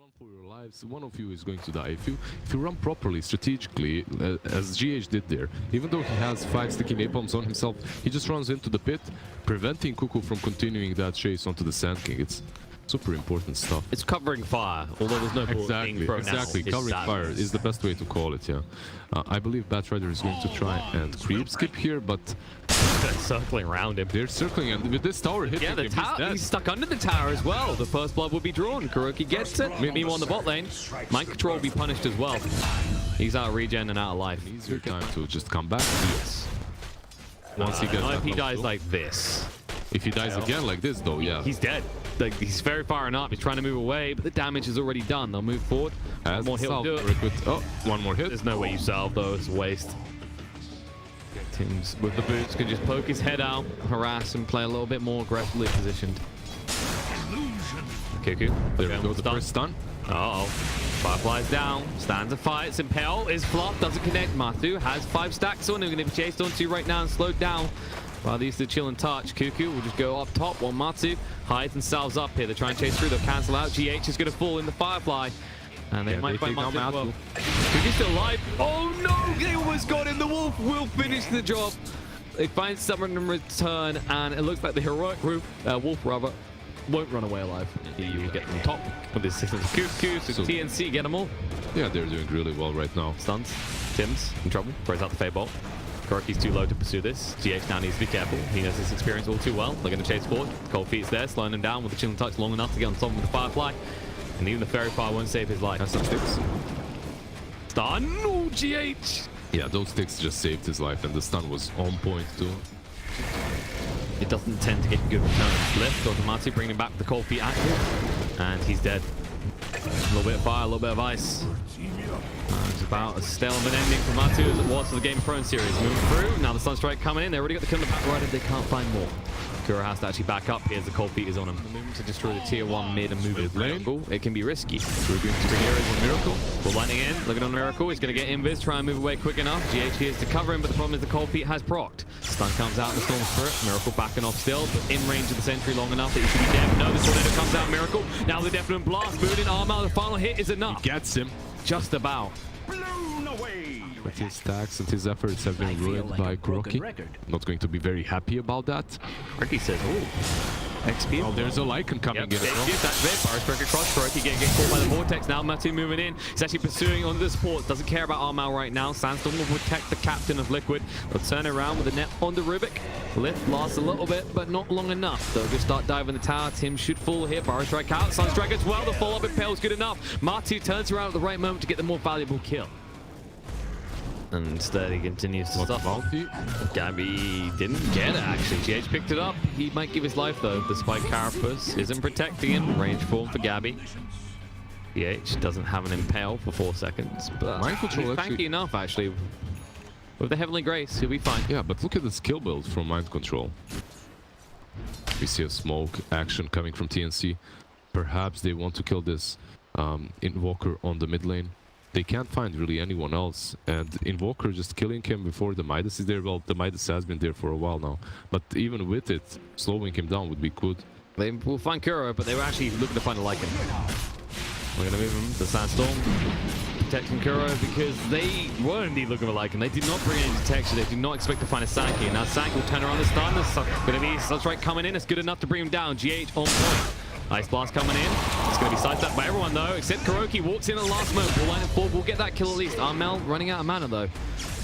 run for your lives, one of you is going to die. If you run properly, strategically, as GH did there, even though he has 5 sticky napalms on himself, he just runs into the pit, preventing Cuckoo from continuing that chase onto the Sand King. It's super important stuff. It's covering fire, although there's no bullet being thrown out. Covering fire is the best way to call it, yeah. I believe Batrider is going to try and creep skip here, but they're circling around him. They're circling, and with this tower hitting him, he's stuck under the tower as well. The first blood will be drawn. Kuroki gets it. Meanwhile, on the bot lane, mind control will be punished as well. He's out of regen and out of life. Easier time to just come back. Yes. Once he gets if he dies like this. If he dies again like this, though, yeah. He's dead. Like, he's very far enough. He's trying to move away, but the damage is already done. They'll move forward. One more hit will do it. Oh, one more hit. There's no way you salve, though. It's a waste. Tim's with the boots can just poke his head out, harass, and play a little bit more aggressively positioned. Cuckoo. There we go, the first stun. Uh-oh. Firefly's down. Stands a fight. Impale is flopped. Doesn't connect. Matthew has 5 stacks on him. Going to be chased onto right now and slowed down. While these two chill and touch, Cuckoo will just go up top while Matsu hides and salves up here. They try and chase through, they'll cancel out. GH is going to fall in the Firefly. And they might find Matsu as well. Cuckoo's still alive. Oh no! They almost got him. The Wolf will finish the job. They find someone in return, and it looks like the heroic Wolf rather won't run away alive. He will get them top with his assistance. Cuckoo, so TNC get them all. Yeah, they're doing really well right now. Stuns. Tim's in trouble. Throws out the Fade Bolt. Kuroki's too low to pursue this. GH now needs to be careful. He knows this experience all too well. They're going to chase forward. Cold Feet's there, slowing him down with the chilling touch long enough to get on top of the Firefly. And even the Fairy Fire won't save his life. That's some sticks. Stun! No, GH! Yeah, those sticks just saved his life, and the stun was on point too. It doesn't tend to get good returns. Lift, automatically bringing him back with the Cold Feet active. And he's dead. A little bit of fire, a little bit of ice. It's about as stale of an ending for Matu as it was for the Game of Thrones series. Moving through, now the Sunstrike coming in. They already got the kill in the back right, and they can't find more. Kura has to actually back up here as the Cold Feet is on him. The movement to destroy the tier 1 mid and move it Miracle. It can be risky. Ruby to bring Ares on Miracle. We're lightning in, looking on Miracle. He's going to get invis, try and move away quick enough. GH here is to cover him, but the problem is the Cold Feet has procced. Stun comes out in the Storm Spirit. Miracle backing off still, but in range of the sentry long enough that he should be dead. No, the Tornado comes out, Miracle. Now the Definite Blast, moving Armor. The final hit is enough. He gets him. Just about. But his stacks and his efforts have been ruined by Kuroki. Not going to be very happy about that. Kuroki says, "Oh, XP." Oh, there's a Lycan coming in. That's it. Barris break across. Kuroki getting caught by the vortex now. Matu moving in. He's actually pursuing onto the supports. Doesn't care about Armal right now. Sandstorm will protect the captain of Liquid. They'll turn around with the net on the Rubik. Lift lasts a little bit, but not long enough. They'll just start diving the tower. Tim should fall here. Barris strike out. Sunstrike as well. The follow-up impale is good enough. Matu turns around at the right moment to get the more valuable kill. And instead he continues to stop. Gabby didn't get it actually. GH picked it up. He might give his life though, despite Carapace isn't protecting him. Range form for Gabby. GH doesn't have an impale for 4 seconds. But Mind Control he's tanky enough actually. With the Heavenly Grace, he'll be fine. Yeah, but look at the skill build from Mind Control. We see a smoke action coming from TNC. Perhaps they want to kill this Invoker on the mid lane. They can't find really anyone else, and Invoker just killing him before the Midas is there. Well, the Midas has been there for a while now, but even with it, slowing him down would be good. They will find Kuro, but they were actually looking to find a Lycan. We're going to move him to Sandstorm, protecting Kuro because they were indeed looking for Lycan. They did not bring any detection. They did not expect to find a Sankey. Now Sank will turn around the stun. There's going to be Sunstrike coming in. It's good enough to bring him down. GH on point. Ice Blast coming in. It's going to be sidestepped by everyone though, except Kuroki walks in at the last moment. We'll line it forward. We'll get that kill at least. Armel running out of mana though.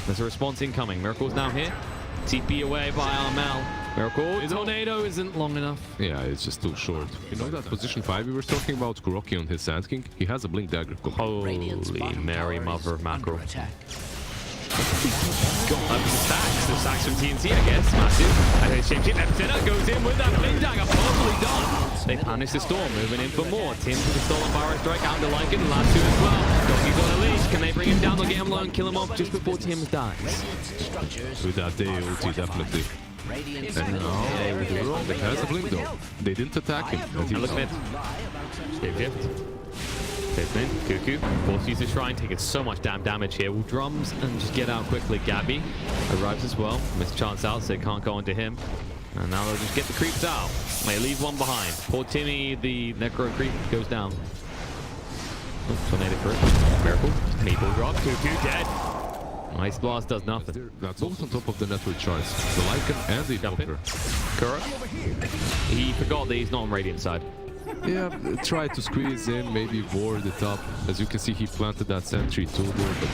There's a response incoming. Miracle's now here. TP away by Armel. Miracle. Tornado isn't long enough. Yeah, it's just too short. You know that position 5 we were talking about, Kuroki on his Sand King? He has a Blink Dagger. Holy Mary, mother of mackerel. Got the stacks. The stacks from TNC, I guess. Massive. And then Shapeshift Epicenter goes in with that Blink Dagger. Perfectly done. They punish the Storm, moving in for more. Tim to the stolen Barrow Strike out to Lycan. The last two as well. Donkey's on a leash. Can they bring him down? They'll get him low and kill him off just before Tim dies. With that day ulti, definitely. And now they were wrong. They has a blink though. They didn't attack him. Look mid. Shapeshift. Cuckoo, force use the shrine, taking so much damn damage here. Will drums and just get out quickly. Gabby arrives as well. Missed chance out, so they can't go onto him. And now they'll just get the creeps out. May leave one behind. Poor Timmy, the Necro creep, goes down. Tornado through. Miracle. Meatball drop. Cuckoo dead. Ice Blast does nothing. That's both on top of the network charts. The Lycan and the Invoker. Kuro. He forgot that he's not on Radiant side. Yeah, try to squeeze in, maybe board it up. As you can see, he planted that sentry too there, but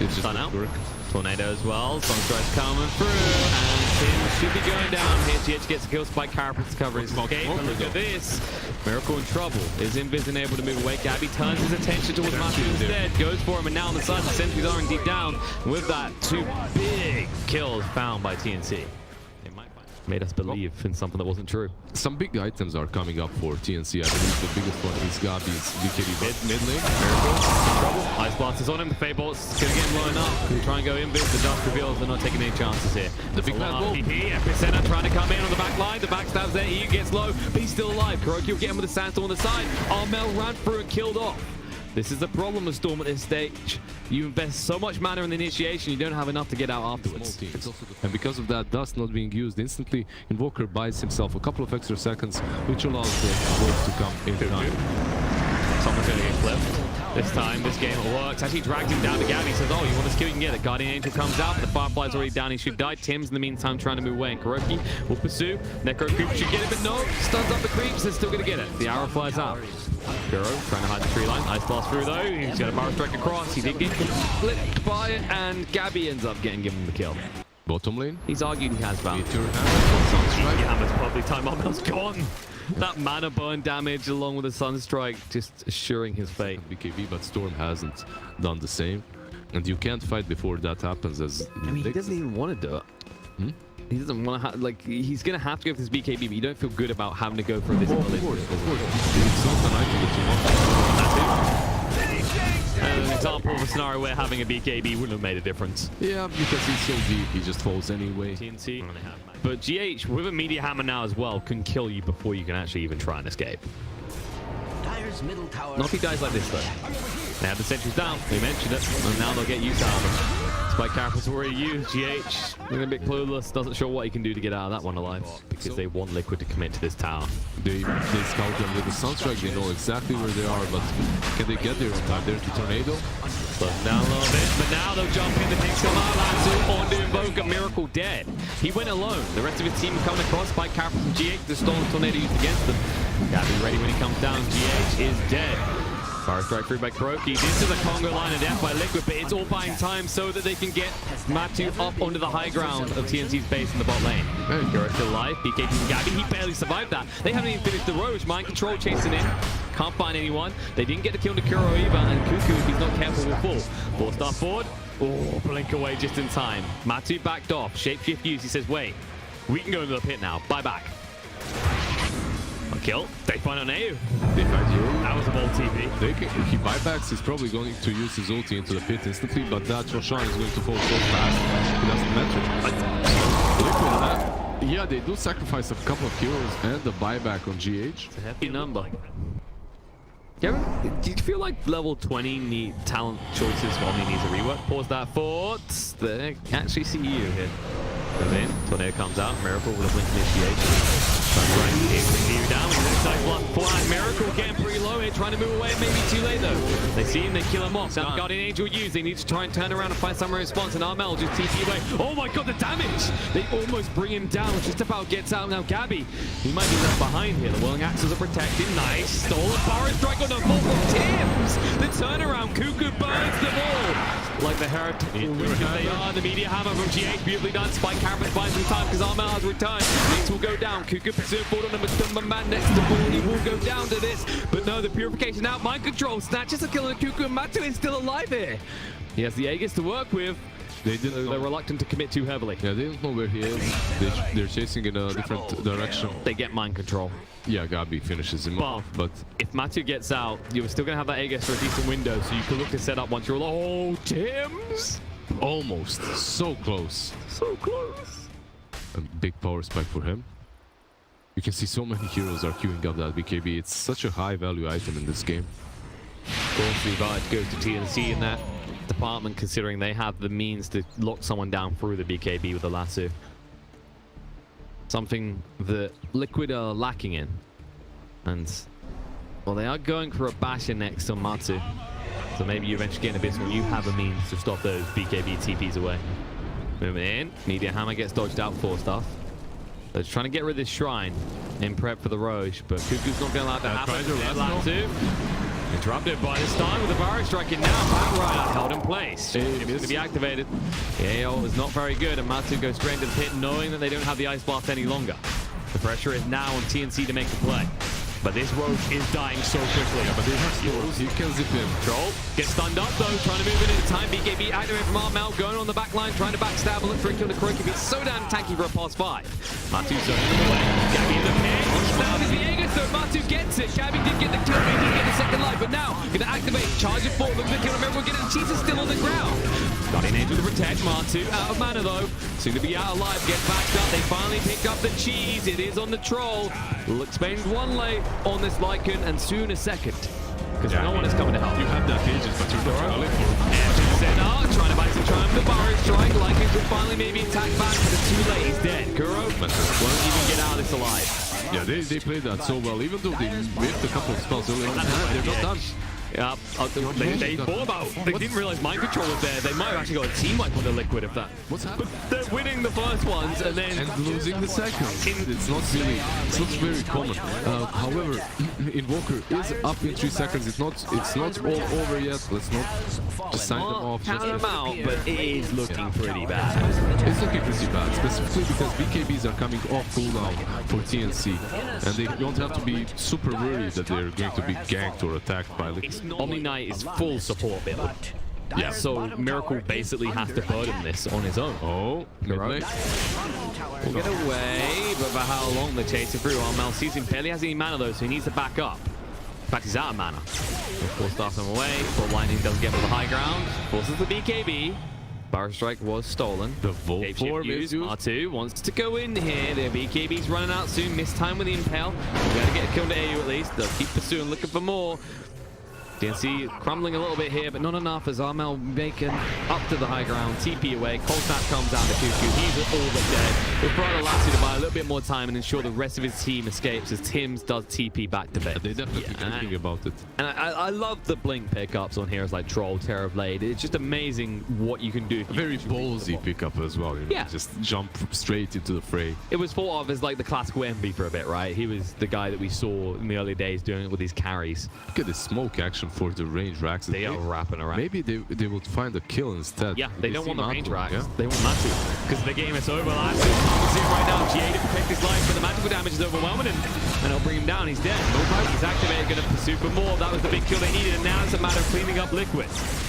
it just Stun didn't out. work. Tornado as well. Sunstrike's coming through. And Tim should be going down here. GH gets a kill. Spike Carapace cover his escape. And look at this. Miracle in trouble. Is Invis able to move away? Gabby turns his attention towards Matthew instead. Goes for him. And now on the side, the sentries are indeed down. With that, 2 big kills found by TNC. Made us believe in something that wasn't true. Some big items are coming up for TNC. I believe the biggest one is Gabi's BKB mid lane. Trouble. Ice Blast is on him. The Feybolt's gonna get him low enough. He'll try and go invis. The dust reveals they're not taking any chances here. The big man goal. Epicenter trying to come in on the back line. The backstab's there. He gets low, but he's still alive. Kuroki will get him with the sandstorm on the side. Armel ran through and killed off. This is the problem with Storm at this stage. You invest so much mana in the initiation, you don't have enough to get out afterwards. And because of that dust not being used instantly, Invoker buys himself a couple of extra seconds, which allows the bolt to come in time. Someone's going to get clipped. This time, this game works. Actually drags him down to Gabby. Says, oh, you want a skill, you can get it. Guardian Angel comes out, but the Firefly's already down. He should die. Tim's in the meantime trying to move away. And Kuroki will pursue. Necro Creep should get it, but no. Stuns up the creeps. They're still going to get it. The arrow flies out. Kuro trying to hide the tree line. Ice Blast through though. He's got a Power Strike across. He did get flipped by it, and Gabby ends up given the kill. Bottom lane. He's argued he has value. Sunstrike. Hammer's probably time. Armel's gone. That mana burn damage along with the Sunstrike just assuring his fate. BKB, but Storm hasn't done the same. And you can't fight before that happens, as I mean, he doesn't even want to do it. He doesn't want to like, he's going to have to go for this BKB, but you don't feel good about having to go for this. Of course. It's not an item that you want. An example of a scenario where having a BKB wouldn't have made a difference. Yeah, because he's so deep, he just falls anyway. TNC. But GH, with a Media Hammer now as well, can kill you before you can actually even try and escape. Not if he dies like this though. They have the sentries down, they mentioned it, and now they'll get used out of them. Spike Carapace already used. GH, looking a bit clueless, doesn't sure what he can do to get out of that one alive, because they want Liquid to commit to this tower. They scout them with the Sunstrike, they know exactly where they are, but can they get there in time? There's the Tornado. Slows them down a little bit, but now they'll jump in to take some out. On to invoke a Miracle dead. He went alone. The rest of his team coming across. Spike Carapace and GH, the stolen Tornado used against them. Gotta be ready when he comes down. GH is dead. Power Strike through by Kuroki. This is a Congo line of death by Liquid, but it's all buying time so that they can get Matu up onto the high ground of TNC's base in the bot lane. Kuro still alive. BKB and Gabby, he barely survived that. They haven't even finished the Roche. Mind Control chasing in. Can't find anyone. They didn't get the kill to Kuro either, and Cuckoo, if he's not careful, will fall. 4-star forward. Oh, blink away just in time. Matu backed off. Shapeshift used. He says, wait, we can go into the pit now. Bye back. A kill. They find an AU. They find you. That was a bold TV. If he buybacks, he's probably going to use his ulti into the pit instantly, but that Roshan is going to fall so fast, it doesn't matter. Liquid, yeah, they do sacrifice a couple of kills and the buyback on GH. It's a hefty number. Do you feel like level 20 need talent choices only needs a rework? Pause that for they actually see you here. And then Tornado comes out, Miracle with a blink initiation. Right, you down with this side block flying. Miracle getting pretty low here, trying to move away, maybe too late though. They see him, they kill him off. Now Guardian Angel used, they need to try and turn around and find somewhere in response, and Armel just TP away. Oh my god, the damage! They almost bring him down, just about gets out now. Gabby, he might be left behind here. The Whirling Axes are protected, nice. Stolen Power Strike on the fall from Tims! The turnaround, Cuckoo burns them all! Like the Heretic, they are. The Media Hammer from GH, beautifully done. Spike Carapace finds some time because Armel has returned. Things will go down. Cuckoo pursuing forward on the Mastumba man next to ball. He will go down to this. But no, the Purification out. Mind Control snatches a kill, and Cuckoo and Matu is still alive here. He has the Aegis to work with. They're reluctant to commit too heavily. Yeah, they don't know where he is. They're chasing in a different direction. They get Mind Control. Yeah, Gabi finishes him off, but if Matu gets out, you're still going to have that Aegis for a decent window, so you can look to set up once you're all... Oh, Tims! Almost. So close. So close. A big power spike for him. You can see so many heroes are queuing up that BKB. It's such a high value item in this game. Of course, we've got to go to TNC in that department, considering they have the means to lock someone down through the BKB with a lasso. Something that Liquid are lacking in. And, well, they are going for a basher next on Matu. So maybe you eventually get an Abyss when you have a means to stop those BKB TPs away. Moving in. Media Hammer gets dodged out for stuff. So it's trying to get rid of this shrine in prep for the Roche, but Cuckoo's not going to allow that to happen. Latu interrupted by this time with the Barrow striking now. Back Rider held in place. It's going to be activated. The AO is not very good, and Matu goes straight into the pit knowing that they don't have the Ice Blast any longer. The pressure is now on TNC to make the play. But this Roche is dying so quickly. Yeah, but they have skills. He can zip him. Troll gets stunned up though, trying to move in at time. BKB activated from Armel, going on the back line, trying to backstab and look for a kill to Kuroki. It's so damn tanky for a pass 5. Matu zoning him away. Gabby in the pit. Now is the Aegis though. Matu gets it. Gabby did get the kill, he did get the second life, but now gonna activate, charge it forward, look at the kill. Remember, we're getting Jesus still on the ground. Guardian Angel to protect. Matu out of mana though. Soon to be out alive, gets backed up. They finally pick up the cheese. It is on the Troll. Looks spend one lane on this Lycan and soon a second. Because no one is coming to help. You have that Aegis, but you're not rolling for it. Trying to buy some time. The Barrow strike. Lycan could finally maybe attack back, but it's too late. He's dead. Kuro won't even get out of this alive. Yeah, they played that so well. Even though they whiffed a couple of spells earlier, they're not done. Yeah, they thought about. They didn't realize mind control was there. They might have actually got a team wipe on the Liquid if that. What's happening? They're winning the first ones and then losing the second. It's not really. It's not very common. However, Invoker is up in 3 seconds. It's not all over yet. Let's not just sign them off. Count them out, but it is looking pretty bad. It's looking pretty bad, specifically because BKBs are coming off cooldown for TNC, and they don't have to be super worried that they're going to be ganked or attacked by Liquid. Omni Knight is full support build. Yeah, so Miracle basically has to burden this on his own. Oh, right. We'll get away, but for how long they're chasing through? Armel sees him, barely has any mana though, so he needs to back up. In fact, he's out of mana. Of course, starts him away. Full blinding doesn't get to the high ground. Forces the BKB. Barrow Strike was stolen. The Volt form is used. R2 wants to go in here. The BKB's running out soon. Missed time with the Impale. Gotta get a kill to AU at least. They'll keep pursuing, looking for more. TNC crumbling a little bit here, but not enough as Armel making up to the high ground. TP away. Cold Snap comes down to Cuckoo. He's all but dead. We've brought Lassy to buy a little bit more time and ensure the rest of his team escapes as Tims does TP back to bed. They definitely thinking about it. And I love the blink pickups on heroes like Troll, Terror Blade. It's just amazing what you can do. A very ballsy pickup as well. You know? Yeah. Just jump straight into the fray. It was thought of as like the classical Envy for a bit, right? He was the guy that we saw in the early days doing it with his carries. Look at the smoke action for the range racks. They are wrapping around. Maybe they would find a kill instead. Yeah, they don't want the range racks. Yeah? They want Matu. Because the game is over. Latu, you can see it right now. GA to protect his life, but the magical damage is overwhelming him. And it'll bring him down. He's dead. No fight. He's activated. Going to pursue for more. That was the big kill they needed. And now it's a matter of cleaning up Liquid.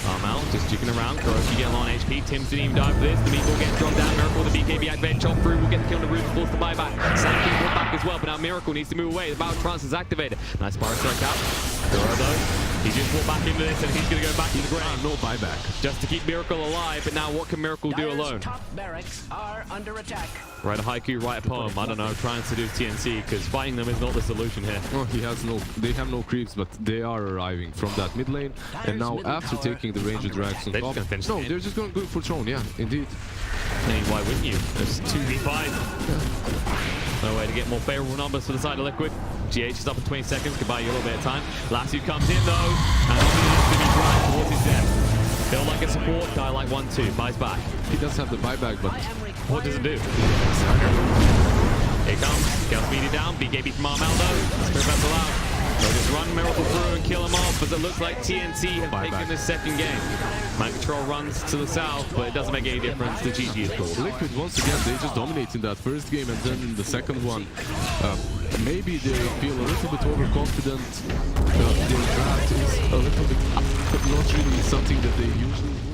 Armel just jigging around. Kuroki getting on HP. Tims didn't even die for this. The Meatball gets dropped down. Miracle, the BKB activated. Chop through. Will get the kill on the roof. Force the buyback. Sam King will back as well. But now Miracle needs to move away. The Battle Trance is activated. Nice Barrow Strike out. Kuro though. He just walked back into this and he's going to go back to the ground. No buyback. Just to keep Miracle alive, but now what can Miracle do alone? Top barracks are under attack. Write a haiku, write a poem. I don't know, trying to seduce TNC because fighting them is not the solution here. Oh, they have no creeps, but they are arriving from that mid lane. And now after taking the Ranger Drags on top, they're just going to go for Throne, yeah, indeed. I mean, why wouldn't you? There's 2v5. No way to get more favorable numbers for the side of Liquid. GH is up in 20 seconds, could buy you a little bit of time. Lassy comes in though, and needs to be dragged towards his death. Feel like a support, die like 1-2, buys back. He does have the buyback, but what does it do? Here comes, Gale speeded down, BKB from Armel though. Spirit Vessel out. They'll just run Miracle through and kill him off, as it looks like TNC have taken the second game. Mind Control runs to the south, but it doesn't make any difference. The GG is called. Liquid, once again, they just dominate in that first game, and then in the second one, maybe they feel a little bit overconfident. Their draft is a little bit up, but not really something that they usually do.